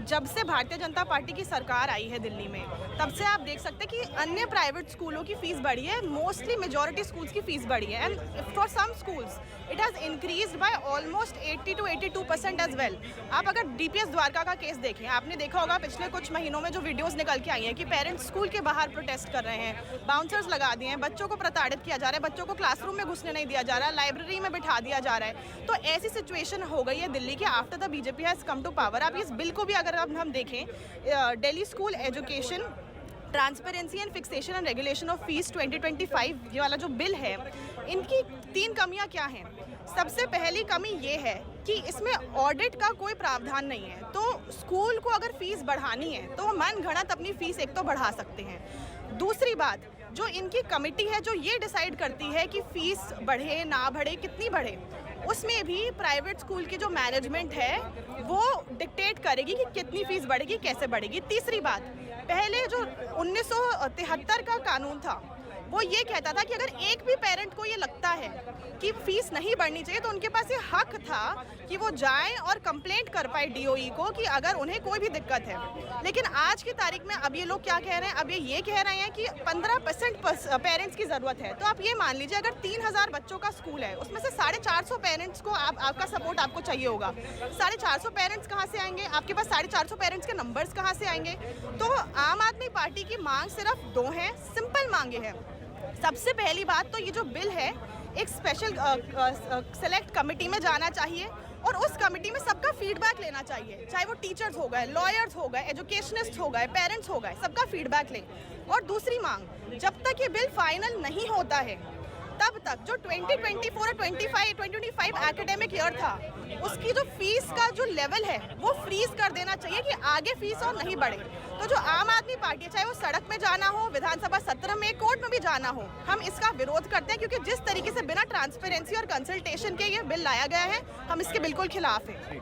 जब से भारतीय जनता पार्टी की सरकार आई है दिल्ली में, तब से आप देख सकते हैं कि अन्य प्राइवेट स्कूलों की फीस बढ़ी है, मोस्टली मेजॉरिटी स्कूल्स की फीस बढ़ी है, and for some schools it has increased by almost 80 to 82% as well. आप अगर डीपीएस द्वारका का केस देखें, आपने देखा होगा पिछले कुछ महीनों में जो वीडियोस निकल के आई हैं कि पेरेंट्स स्कूल के बाहर प्रोटेस्ट कर रहे हैं, बाउंसर्स लगा दिए हैं, बच्चों को प्रताड़ित किया जा रहा है, बच्चों को क्लासरूम में घुसने नहीं दिया जा रहा है, लाइब्रेरी में बिठा दिया जा रहा है। तो ऐसी सिचुएशन हो गई है दिल्ली की after the BJP has come to power. आप इस बिल को भी अगर हम देखें, Delhi school education transparency and fixation and regulation of fees 2025, ये वाला जो बिल है, इनकी 3 कमियां क्या हैं। सबसे पहली कमी ये है कि इसमें ऑडिट का कोई प्रावधान नहीं है। तो स्कूल को अगर फीस बढ़ानी है तो वो मन घड़त अपनी फीस एक तो बढ़ा सकते हैं। दूसरी बात, जो इनकी कमेटी है जो ये डिसाइड करती है कि फ़ीस बढ़े ना बढ़े, कितनी बढ़े, उसमें भी प्राइवेट स्कूल की जो मैनेजमेंट है वो डिक्टेट करेगी कि कितनी फ़ीस बढ़ेगी, कैसे बढ़ेगी। तीसरी बात, पहले जो 1973 का कानून था वो ये कहता था कि अगर एक भी पेरेंट को ये लगता है कि फ़ीस नहीं बढ़नी चाहिए तो उनके पास ये हक था कि वो जाएं और कंप्लेंट कर पाए डीओई को कि अगर उन्हें कोई भी दिक्कत है। लेकिन आज की तारीख में अब ये लोग क्या कह रहे हैं, अब ये कह रहे हैं कि 15% पेरेंट्स की ज़रूरत है। तो आप ये मान लीजिए अगर 3000 बच्चों का स्कूल है, उसमें से 450 पेरेंट्स को आपका सपोर्ट आपको चाहिए होगा। 450 पेरेंट्स कहाँ से आएंगे, आपके पास 450 पेरेंट्स के नंबर्स कहाँ से आएंगे। तो आम आदमी पार्टी की मांग सिर्फ 2 हैं, सिंपल मांगे हैं। सबसे पहली बात तो ये जो बिल है एक स्पेशल सेलेक्ट कमेटी में जाना चाहिए और उस कमेटी में सबका फीडबैक लेना चाहिए, चाहे वो टीचर्स हो गए, लॉयर्स हो गए, एजुकेशनिस्ट हो गए, पेरेंट्स हो गए, सबका फीडबैक लें। और दूसरी मांग, जब तक ये बिल फाइनल नहीं होता है तब तक जो 2024 और 2025 एकेडमिक ईयर था उसकी जो फीस का जो लेवल है वो फ्रीज कर देना चाहिए कि आगे फीस और नहीं बढ़े। तो जो आम आदमी पार्टी है, चाहे वो सड़क में जाना हो, विधानसभा सत्र में, कोर्ट में भी जाना हो, हम इसका विरोध करते हैं क्योंकि जिस तरीके से बिना ट्रांसपेरेंसी और कंसल्टेशन के ये बिल लाया गया है, हम इसके बिल्कुल खिलाफ हैं।